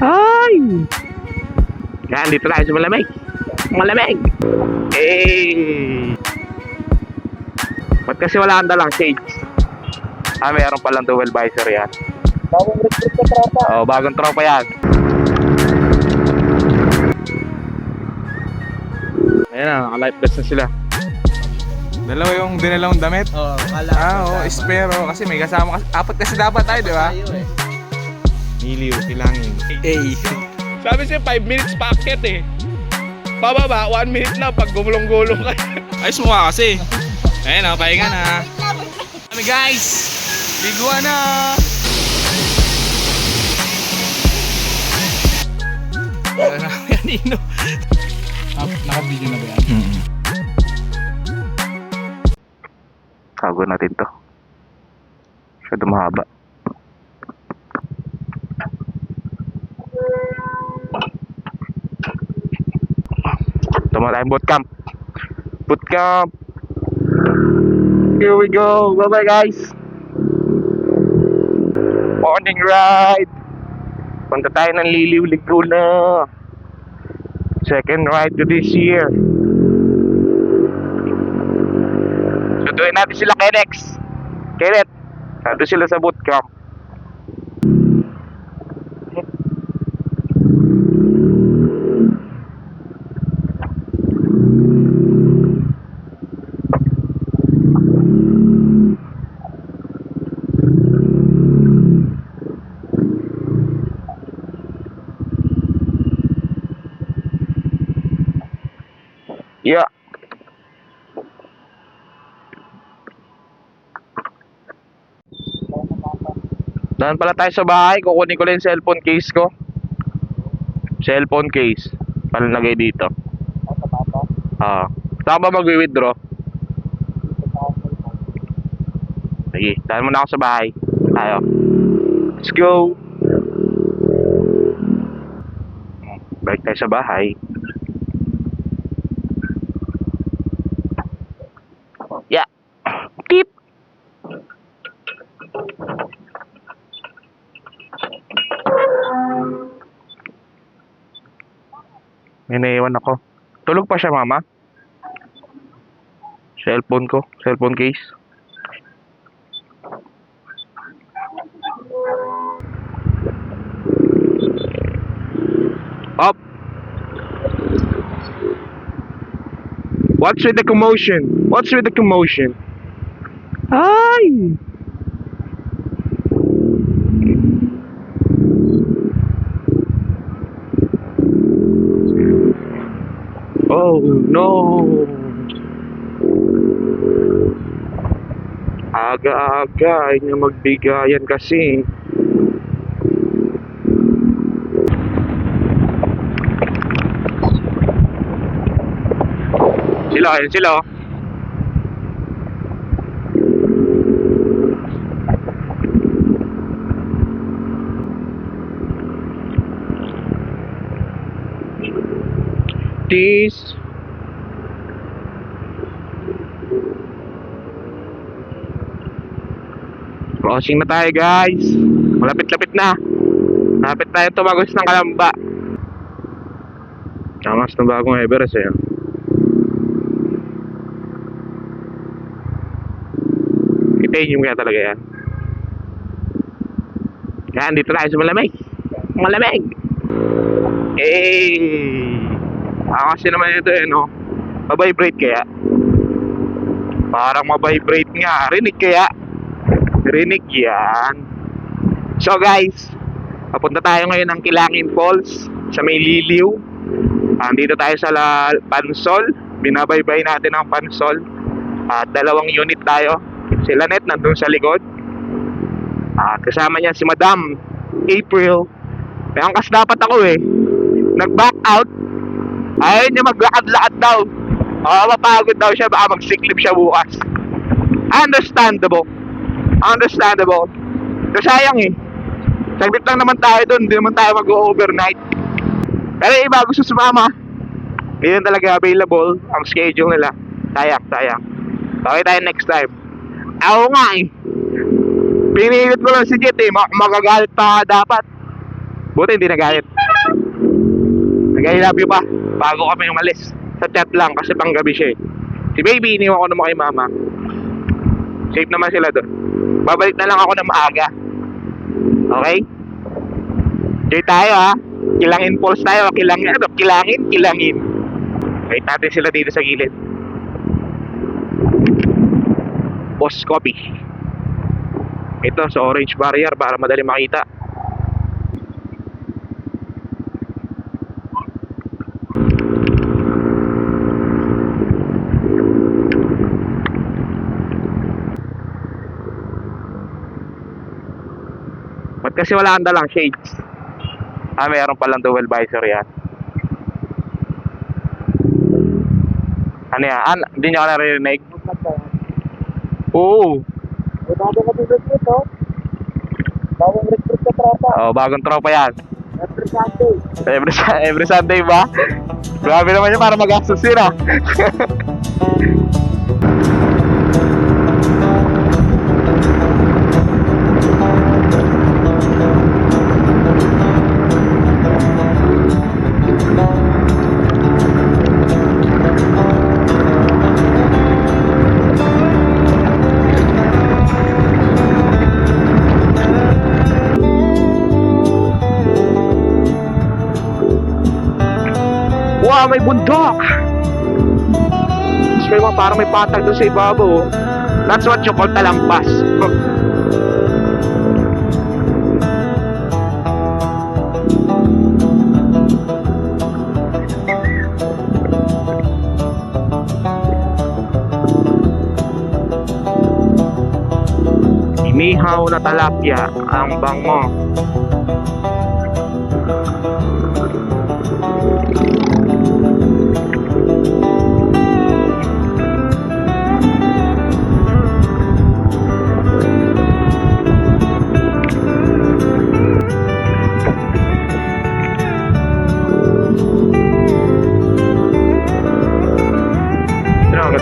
Ay! Yan, dito tayo sa malamig. Malamig! Eh! Ba't kasi wala kang dalang shades? Mayroon palang dual visor yan. Bagong recruit ka tropa. Bagong tropa yan. Ayan na, naka-life vest na sila. Dalawa yung dinalawang damit? Oo, Espero. Kasi may kasama kasi. Apat kasi dapat tayo, di ba? Niliw, kilangin. Sabi siya 5 minutes pa akyat eh. Pababa, 1 minute na pag gumulong-gulong ka. Ayos mo nga kasi. Ayun o, pahinga na. Kami guys! Liguan na! Yanino. Naka-video na ba yan? Tago natin to. Masyado mahaba. Tama tayong bootcamp. Bootcamp. Here we go. Bye-bye guys. Morning ride. Punta tayo ng Liliw, Laguna. Second ride to this year. Sunduin natin sila Kenex. Kenneth. Nandun sila sa bootcamp. Yeah. Daan pala tayo sa bahay. Kukunin ko lang yung cellphone case ko. Cellphone case. Palagay dito. Saan ba mag-withdraw? Sige, daan muna ako sa bahay. Tayo. Let's go. Balik tayo sa bahay. Yeah. Tip. May naiwan ako. Tulog pa siya, mama. Cellphone ko. Cellphone case. Up. What's with the commotion? What's with the commotion? Ay! Oh no! Aga-aga ay niya magbigayan kasi. Sila, ayun sila. This crossing na tayo guys. Malapit-lapit na. Malapit tayo tumagos ng Kalamba. Tamas ng bagong Everest eh. Titanium kaya talaga yan. Yan, dito tayo sa malamig. Malamig. Kasi naman ito eh, no? Mabibrate kaya? Parang mabibrate nga. Rinig kaya? Rinig yan. So guys, papunta tayo ngayon ng Kilangin Falls sa may Liliw. Dito tayo sa Pansol. Binabaybay natin ang Pansol. At 2 unit tayo. Si Lanet nandun sa likod. Kasama niya si Madam April. May angkas dapat ako eh. Nag-back out. Ayaw niya maglakad-lakad daw. Mapagod daw siya. Baka magsiklip siya bukas. Understandable. Kasi sayang eh. Saglit lang naman tayo dun. Hindi naman tayo mag-overnight. Pero iba gusto sumama. Hindi talaga available ang schedule nila. Sayang. Okay tayo next time. Ako nga eh. Pinilit ko lang si Jet eh. Magagalit pa dapat. Buti hindi nagalit. Nag-I love you pa bago kami umalis. Sa chat lang kasi pang gabi siya eh. Si baby, iniwan ko naman kay mama. Safe naman sila doon. Babalik na lang ako ng maaga. Okay? Enjoy tayo ha. Kilangin Falls tayo. Kilangin. Wait natin sila dito sa gilid. Boss Coffee. Ito sa orange barrier para madali makita. Ba't kasi wala kang dalang shades? Mayroon palang dual visor yan. Ano yan? Hindi nyo ka narinig? Oo. Bago ka dito dito. Bagong recruit sa tropa. Oh, bagong tropa yan. Every Sunday. Every Sunday ba? Grabe naman yun para magastos yun ah. Wow, may bundok! Tapos may mga parang may patag doon sa ibabaw. That's what you call talampas. Inihaw na talapia ang bango.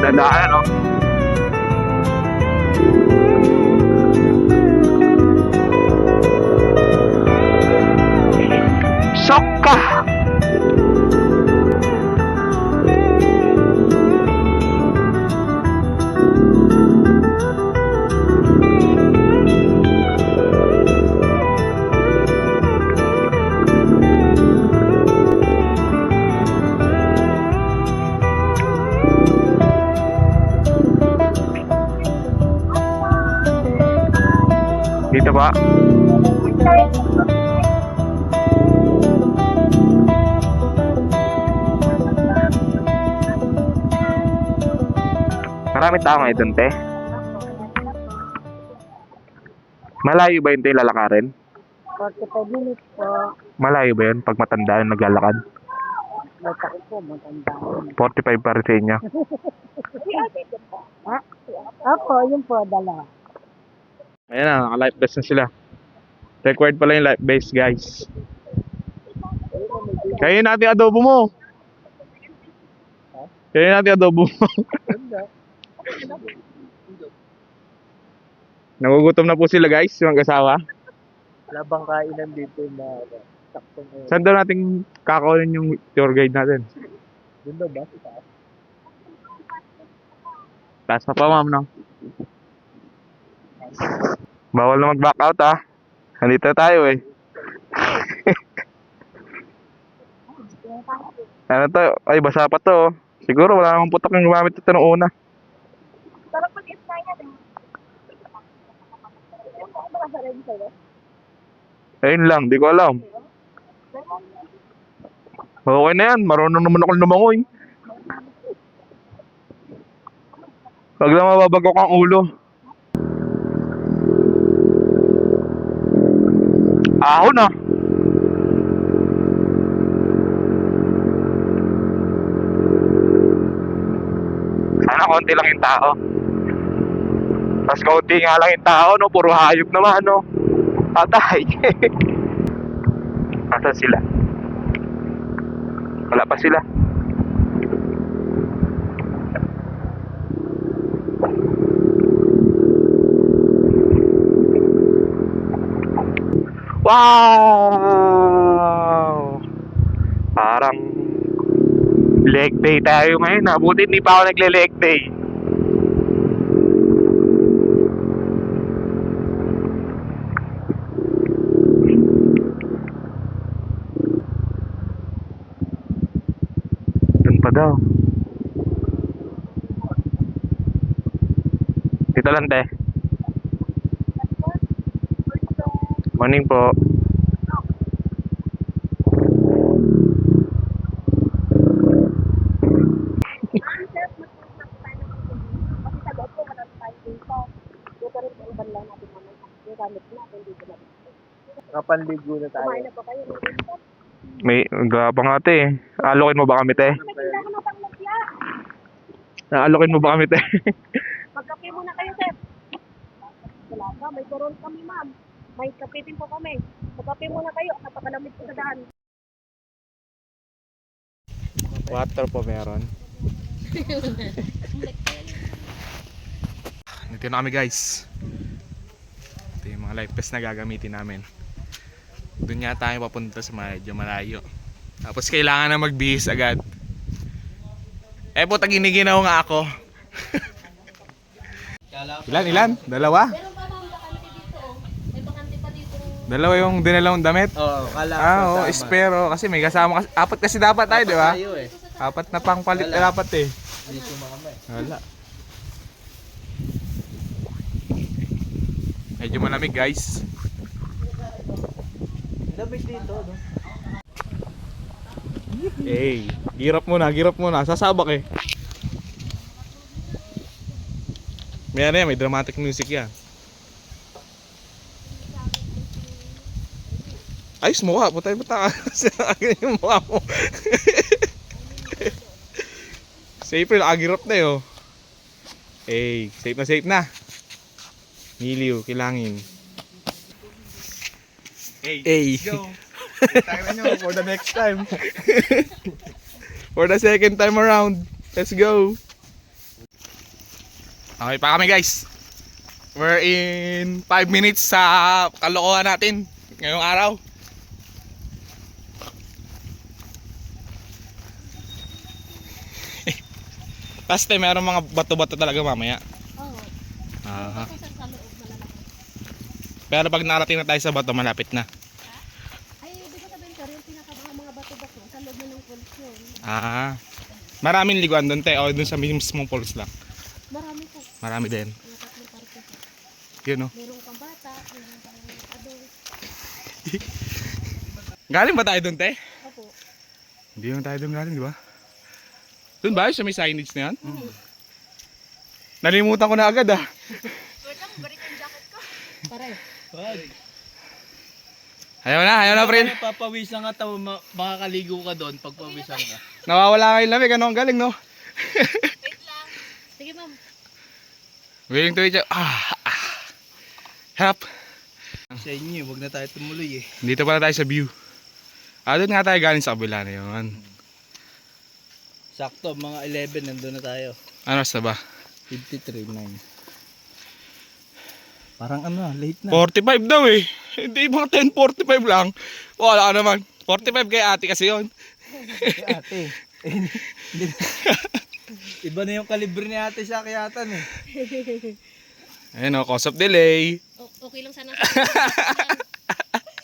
Ganda-daan, no? Sokka! Dito ba? Marami tao ngayon dun, te. Malayo ba yun, te, lalakarin? 45 minutes po. Malayo ba yun pag matanda yung naglalakad? Mataki po, matanda. 45 pa rin sa inyo. Ha? Ako, yun po, dala. Ayan na, naka-life vest na sila. Required pala yung life vest, guys. Kaya natin adobo mo. Kaya natin adobo mo. Nagugutom na po sila, guys, yung mag-asawa. Wala bang kainan dito na saktong Saan daw natin kakaulin yung tour guide natin? Doon daw ba? Sa taas? Taas pa pa, ma'am, no? Bawal na mag-back out, ah. Nandito tayo, eh. Ano to? Ay, basa pa to, oh. Siguro wala akong putok yung gumamit ito nung una. Sarap mag-isna niya din. Ayun lang, di ko alam. Okay na yan, marunong naman ako lumangoy. Pag lang mababagok ang ulo. Ahon na. Sana konti lang yung tao. Tapos konti nga lang yung tao, no? Puro hayop naman, no? Patay. Nasaan sila? Wala pa sila. Wow! Wow! Parang leg day tayo ngayon. Buti hindi pa ako nagle-leg day. Doon pa daw. Dito lang, te. Morning po. Kasi sa loob ko, wala tayo dito. Dito rin sa ibang lang natin naman. Yung gamit natin dito na dito. Nakapanligo na tayo. Kumain na po kayo. May gabang ate. Alokin mo ba kami, te? May tinda ka ng panglagya. Alokin mo ba kami, te? Magkape muna kayo, sir. Wala pa, may koron kami, ma'am. May kape din po kami. Magkape muna kayo. Napakalamig po sa daan. Water po meron. Dito na kami guys. Ito yung mga life vest na gagamitin namin. Doon nga tayo papunta sa medyo malayo. Tapos kailangan na magbihis agad. Eh po, taginiginaw nga ako. Ilan? Dalawa? Meron pa ma'am bakante dito. May bakante pa dito. Dalawa yung dinalawang damit? Oo, kala ko Oo, kasama. espero. Kasi may kasama kasi. Apat kasi dapat tayo, di ba? Tayo eh. Apat na pang palit na dapat eh. Hindi sumama eh. Wala. Medyo malamig guys. Lamig dito, no? Hey, girap muna. Sasabak eh. May dramatic music yan. Ayos mo ka, putay ka. Yung mukha mo. Safe rin, nakagirap na yun. Hey, safe na. Niliw, kilangin. Hey, let's go. Tayo nyo for the next time. For the second time around. Let's go. Okay pa kami guys. We're in 5 minutes sa kalokohan natin ngayong araw. Last time meron mga bato-bato talaga mamaya. Oo. Aha. Kasi sa loob malalaki. Pero pag narating na tayo sa bato, malapit na. Ay, di ba sabihin ka rin, mga bato-bato sa loob na ng falls yun. Ah. Maraming liguan doon te, o doon sa mismong falls lang. Marami po. Marami din. Mga tatlong parke po. Yun no. Merong pang bata, merong pang adult. Galing ba tayo doon te? Opo. Hindi naman tayo doon galing, di ba? Doon ba? Sa may signage na yan? Nalimutan ko na agad ah. Wait lang, balik yung jacket ko. Pare. Wag. Ayaw na, friend. Papawisan ka tao, makakaligo ka doon pag pawisan ka. Nawawala nga yung lamig. Ano ang galing, no? Wait lang. Sige ma'am. Willing to eat. Harap. Sa inyo, wag na tayo tumuloy eh. Dito pala tayo sa view. Doon nga tayo galing sa kabila na yun. Sakto, mga 11 nandun na tayo. Ano basta ba? 53.9. Parang ano, late na. 45 daw eh. Hindi mga 10:45 lang. Wala naman. 45 kay ate kasi yun. Ate. Iba na yung kalibre ni ate sa kayatan eh. Ayun o, cause of delay. Okay lang sana.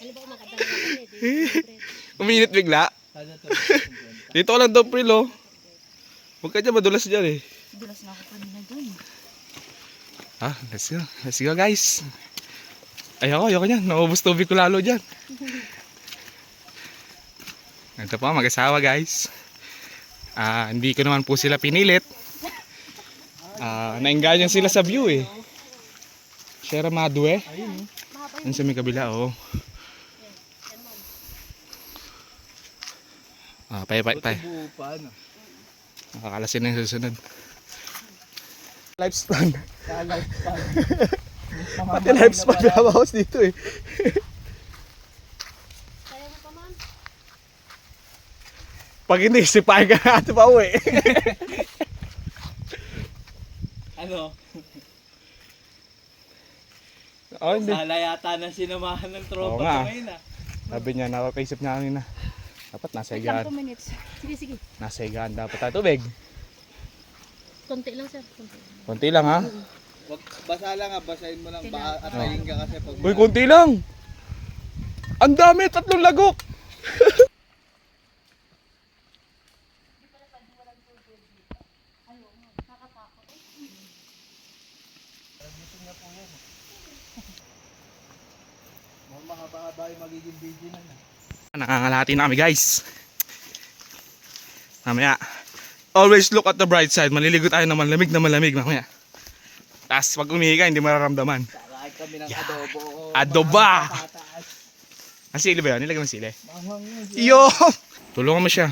Ano ba kung makadala natin eh. Uminit bigla. Ano to? Dito ko lang daw pril oh. Huwag ka dyan, madulas dyan eh. Dulas na ako kanina dun. Let's go. Let's go guys. Ayoko niyan. Naubos tubig ko lalo dyan. Ito po, mag-asawa guys. Hindi ko naman po sila pinilit. Nainganyan sila sa view eh. Sierra Madre. Ayun sa may kabila oh. Pay. Buo pa ano. Nakakalasin na yung susunod. Lifespan. Sa lifespan. Pati lifespan na house dito eh. Kaya mo pa ma'am? Pag hindi, sipahin ka na ito pa uwi. Ano? Oh, hindi. Sala yata ng sinamahan ng tropa Oo nga. ko ngayon ah. Sabi niya, napapaisip niya kanina. Dapat nasa Wait lang, higaan. 2 minutes. Sige, sige. Nasa higaan dapat tayo tubig. Konti lang, sir. Konti. Konti lang ha. Wag, basa lang ha, basahin mo lang. Baka Kailangan. atayin ka kasi pag... Uy, konti lang. Ang dami, 3 lagok. Mahaba-haba yung magiging video na. Nangangalati na kami guys. Mamaya. Always look at the bright side. Maliligo tayo na malamig mamaya. Tapos pag umihiga, hindi mararamdaman. Sakain kami ng adobo. Adoba! Pataas. Ang sili ba yun? Nilagay mo sili? Mahang yun. Yo! Tulungan mo siya.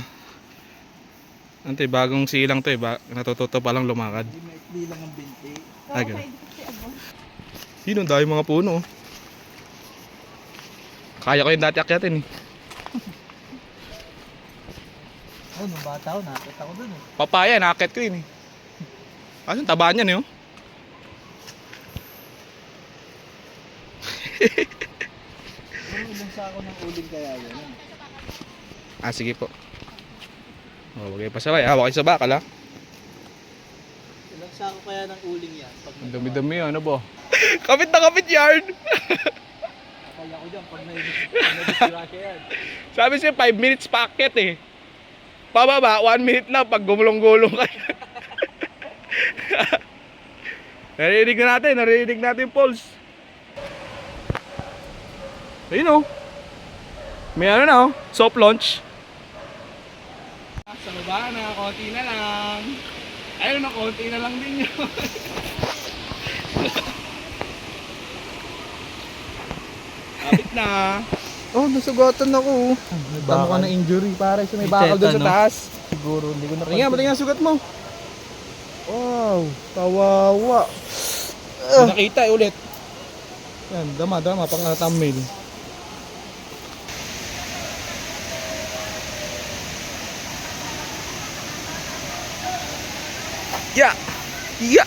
Ante, bagong silang to eh. Natututo pa lang lumakad. Hindi maikli lang ang binti. Ay, ganun. Sino? Dahil mga puno. Kaya ko yung dati akyatin eh. Oh, nung bata ako, nakita ko dun eh. Papaya, naakyat ko yun eh. Kasi tabaan yan eh oh. Pero ilang sako ng uling kaya yun. Ah, sige po. Oh, wag kayo pasaway. Hawak kayo sa bakal ha. Ilang sako kaya ng uling yan? Pag Ang dumi-dumi ano po? Kapit na kapit yard! kaya ko dyan, pag nabisirasya yan. Sabi siya 5 minutes pa akyat eh. Pababa, 1 minute lang pag gumulong-gulong kayo. Narinig natin yung pulse. Ayun oh. May ano na oh, soft launch. Sa baba na, konti na lang. Ayun na, konti na lang din yun. Kapit na. Oh, nasugatan ako. Tama ka na injury pare, so may bakal doon sa taas. Siguro, hindi ko na Patingin ang sugat mo. Wow, kawawa. Nakita ulit. Yan, dama, pang thumbnail. Ya! Ya!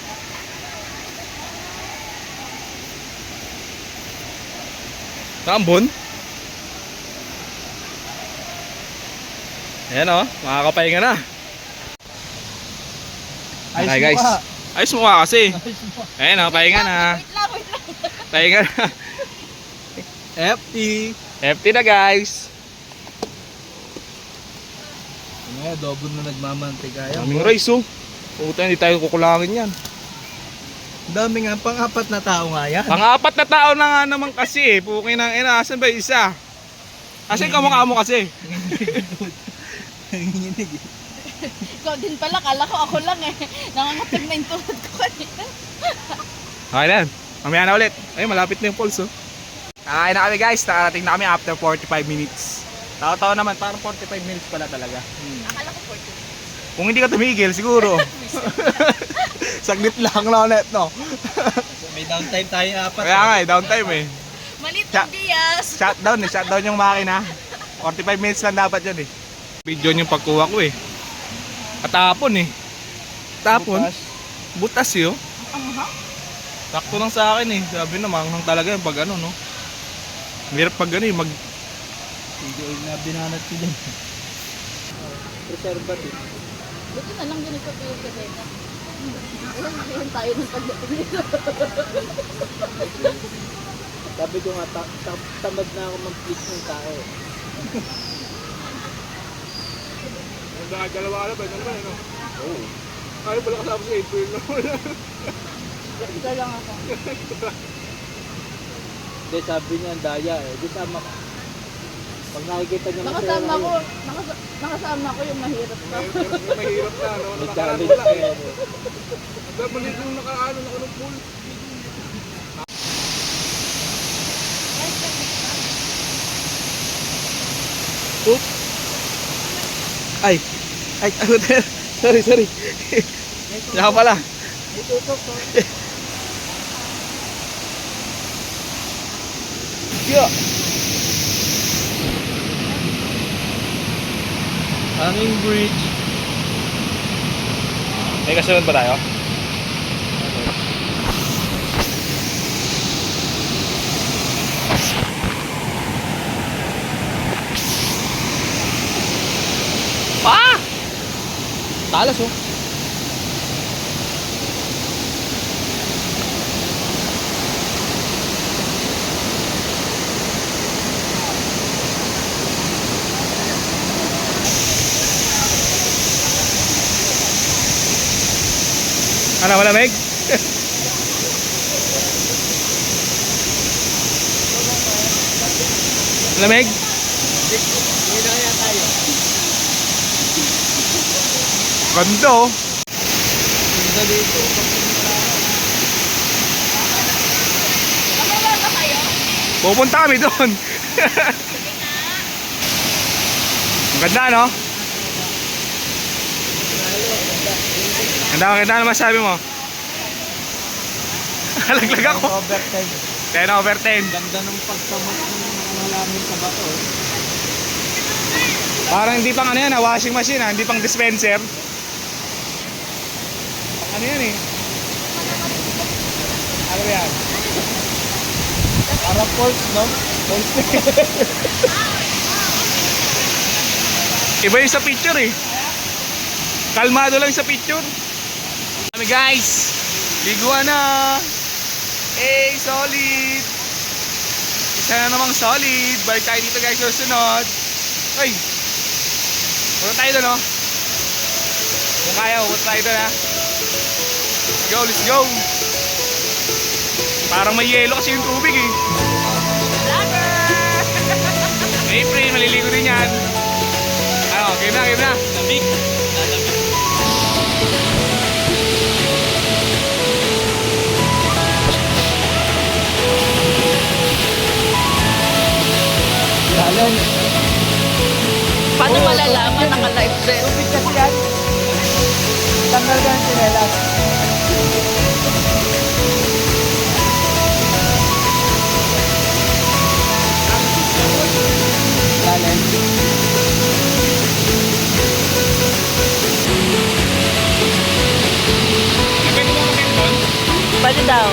Tambon? Ayan o, makakapahinga na. Okay guys. Ayos mo ka kasi. Ayan o, pahinga na. Wait lang. Pahinga na. FT. FT na guys. Ano nga, double na nagmamantika yan. Daming rice oh. Puta, hindi tayo kukulangin yan. Dami nga, pang-apat na tao nga yan. Pang-apat na tao na nga naman kasi. Pukin ng ina, asan ba yung isa? Asan kamukha mo kasi? Nanginginig eh. Ikaw din pala, kala ko ako lang eh. Nangangatag na yung tulad ko kanina. Okay na yan. Mamaya na ulit. Ay, malapit na yung pulse oh. Kakain na kami guys. Nakarating na kami after 45 minutes. Tao-tao naman, parang 45 minutes pala talaga. Akala ko 40. Kung hindi ka tumigil, siguro. Saglit lang na ulit, no? May downtime tayo apat. Kaya nga eh, downtime eh. Malit Cha- ang Diaz. Shutdown yung makina. 45 minutes lang dapat yun eh. Video yung pagkuha ko eh. Katapon eh. Tapon? Butas yun. Sakto lang sa akin eh. Sabi na, manghang talaga yung pag ano, no? Hirap pag ano eh, Hindi na binanat ko dyan. Preservative. Buti na lang ganito po yung kaseta. Ngayon tayo ng pagdating nito. Sabi ko nga, tamad na ako mag-please ng tao. Dalawa ka na ba? Ano ba yun? Oo. Ayaw pala kasama sa April na wala. Ito lang ako. Hindi, sabi niya ang daya eh. Di sama ka. Pag nakikita niya Nakasama ko yung mahirap na. Mahirap na, no? may Nakakaraan challenge wala ka eh. eh. Ang maliit yung nakaano, nakanong pool. Oop! Ay! Sorry. Yan pala. May tutok ko. Yeah. Hanging bridge. May kasunod ba tayo? Talas oh. Ano, malamig? Malamig? Hindi na kaya tayo. Ganda oh. Ganda dito. Kamala ba kayo? Pupunta kami doon. Ang ganda no? Ganda, ganda naman sabi mo. Laglag ako. Over 10. 10 over 10. Ganda ng pagkamot ng halamin sa bato. Parang hindi pang ano yan, washing machine hindi pang dispenser. Ano yan eh? Ano ba yan? Para pulse, no? Pulse. Iba yung sa picture eh. Kalmado lang sa picture. Kami guys, liguan na. Hey, solid. Isa na namang solid. Balik tayo dito guys susunod. Ay, punta tayo doon oh. Kung kaya, punta tayo doon ha. Let's go, let's go. Parang may yelo kasi yung tubig eh. April, maliligo din yan. Ano, game na, game na. Lamig. Lalan. Paano malalaman naka-live set? Tubig kasi yan. Tanggal ka ng sinelas. Lalan. Pwede mo mag doon? Pwede daw.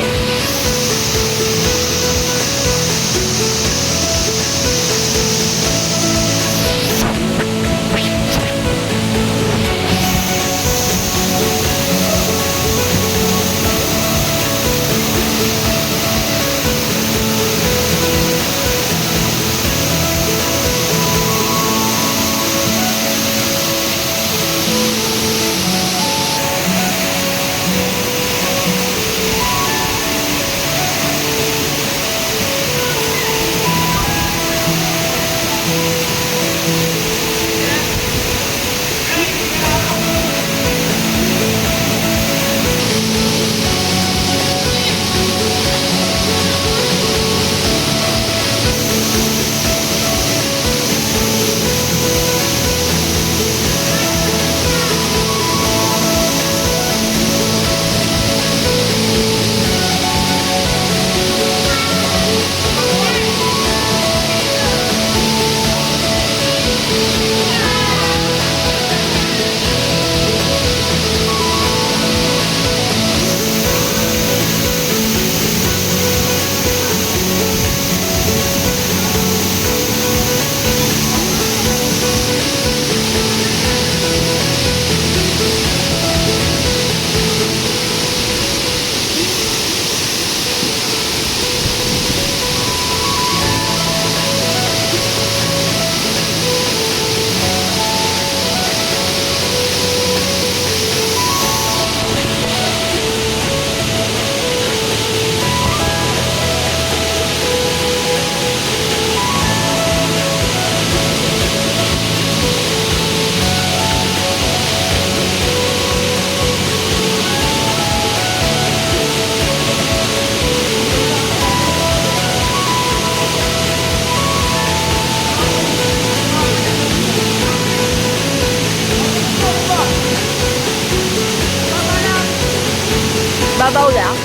Babaw lang.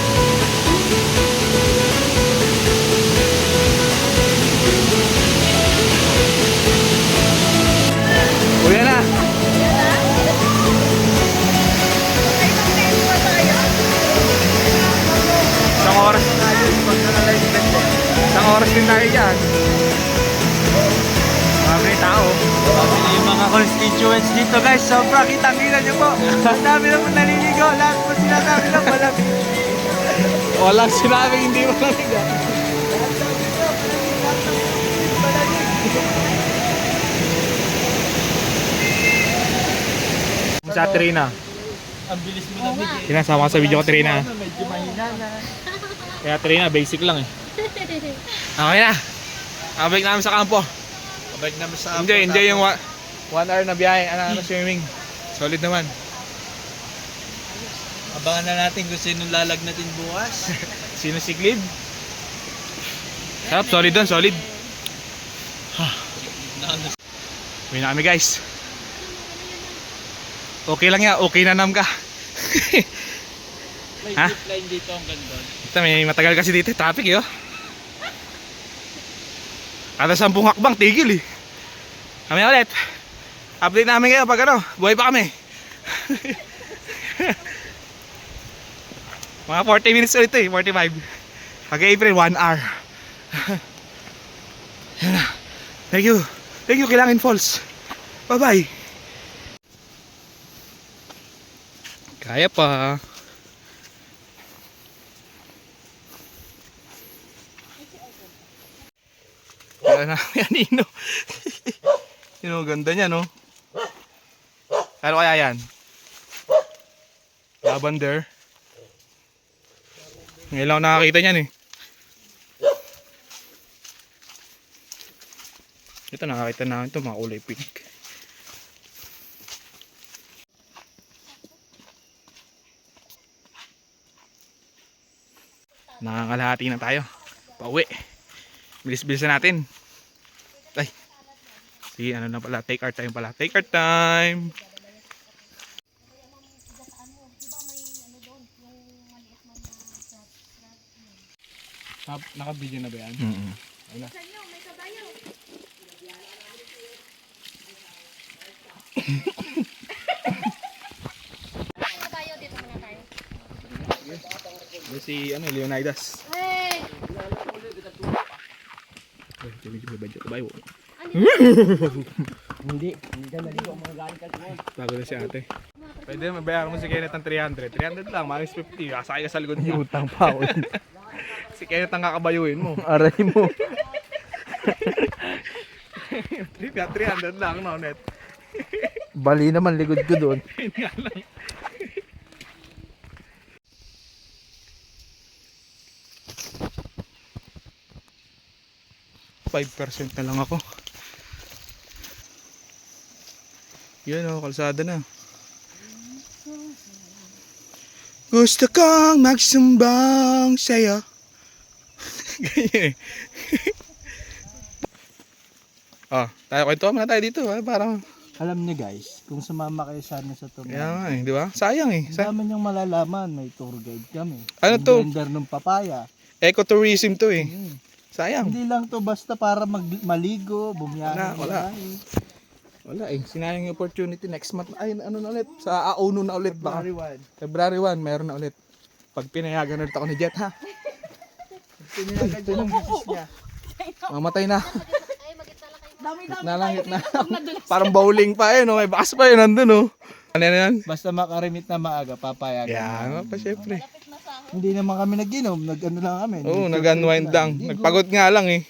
Uwi na. Isang oras. Isang oras din tayo dyan. Marami. tao. Sabi na yung mga constituents dito guys, sobra kitang-kita nyo po. Ang dami na po naliligo, lahat po sinasabi na malamig. Walang sinabi hindi malamig ah. Sa Trina. Ang bilis mo lamig eh. Sinasama ko sa video ko Trina. Medyo mahina na. Kaya Trina, basic lang eh. Okay na. Abalik namin sa kampo. Kabalik naman sa Enjoy yung 1 hour na biyahe. Ano, swimming. Solid naman. Abangan na natin kung sino lalagnatin bukas. Sino si Clid? Sarap, solid doon, solid. Uwi na kami guys. Okay lang yan, okay na nam ka. Ha? Line dito ang ganda. Ito, may matagal kasi dito, traffic eh oh. Kada 10 hakbang, tigil eh. Kami ulit. Update namin kayo pag ano, buhay pa kami. Mga 40 minutes ulit eh, 45. Pag April, 1 hour. Yan na. Thank you. Thank you, Kilangin Falls. Bye-bye. Kaya pa. Kaya na, yan Ino. Ino, ganda niya no. Ano kaya yan? Lavender. Ngayon lang ako nakakita niyan eh. Ito nakakita namin ito, mga kulay pink. Nakakalahati na tayo. Pauwi. Bilis-bilis na natin. Ay. Sige, ano na pala. Take our time pala. Take our time. Naka-video na ba yan? Wala. Si ano, Leonidas. Hey! Hindi ka naligo mga galing ka doon. Bago na si ate. Pwede mabayaran mo si Kenneth ng 300. 300 lang, minus 50. Kasakay ka sa likod niya. Utang pa ako. Si Kenneth ang kakabayuin mo. Aray mo. 300 lang, no, net. Bali naman likod ko doon. Yun nga lang. 5% na lang ako. Yun o, kalsada na. Gusto kong magsumbang sa'yo. Ganyan eh. Tayo kwento muna tayo dito. Parang, Alam niyo guys, kung sumama kayo sana sa kaya tumayo, nga eh, di ba? Sayang eh. ang dami niyong malalaman. May tour guide kami. Ano Yung to? Blender ng papaya. Ecotourism to eh. Sayang. Hindi lang to basta para maligo, bumiyahe. Wala. Wala eh. Sinayang yung opportunity next month. Ay, ano na ulit? Sa Auno na ulit. Baka February 1, mayroon na ulit. Pag pinayagan ulit ako ni Jet ha. Pinayagan niyo ng business niya. Mamatay na. Ay, magitala kayo. Dami-dami Nalangit na. Parang bowling pa eh. No? May bakas pa yun nandun no. Ano yan? Basta makarimit na maaga, papayagan. Kaya nga pa syempre. Hindi naman kami nag-inom, nag-ano lang kami. Oo, nag-unwind lang. Nagpagod nga lang eh.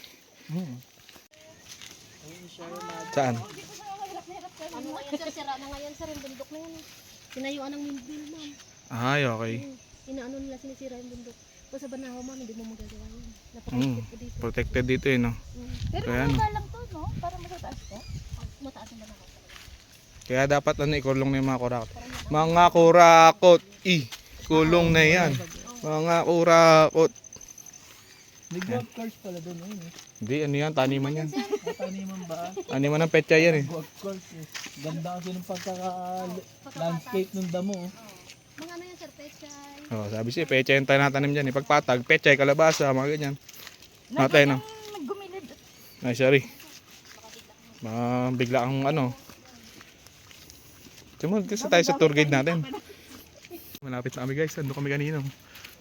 Saan? Ano ngayon, sir? Sira na ngayon, sir. Yung bundok na yan. Tinayuan ng windmill, ma'am. Ay, okay. Inaano nila, sinisira yung bundok. Kung sa Banahaw, ma'am, hindi mo magagawa yun. Napaka-protect po dito. Protected dito eh no. Pero Kaya ano. lang to, no? Para matataas to. Mataas yung Banahaw talaga. Kaya dapat ano ikulong na yung mga kurakot. Mga kurakot. Kulong na yan. Mga kurakot. May golf course pala doon. Hindi, ano yan? Taniman yan. Taniman ba? Taniman ng petsa yan eh. Golf course. Ganda kasi ng pagkaka-landscape ng damo. Mga ano yan, sir? Pechay. Oh, sabi siya, petsa yung tanatanim dyan. Pagpatag, petsa, kalabasa, mga ganyan. Matay no. Gumilid. Ay, sorry. Bigla kang ano. Sumunod kasi tayo sa tour guide natin. Malapit na kami guys. Ando kami kanina.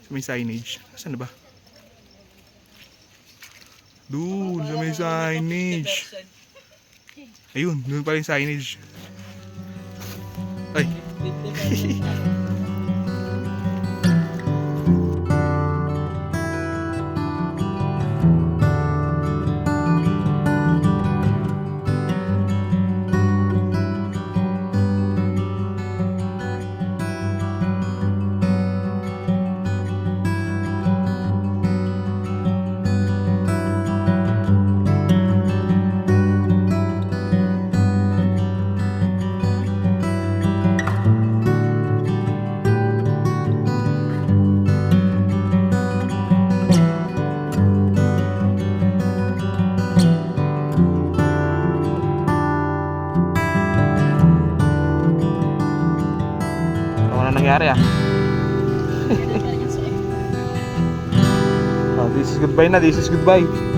Sa may signage. Saan na ba? Doon sa may signage. Ayun, doon pa rin signage. Ay. Ano na nangyari ah? Oh, this is goodbye na, this is goodbye.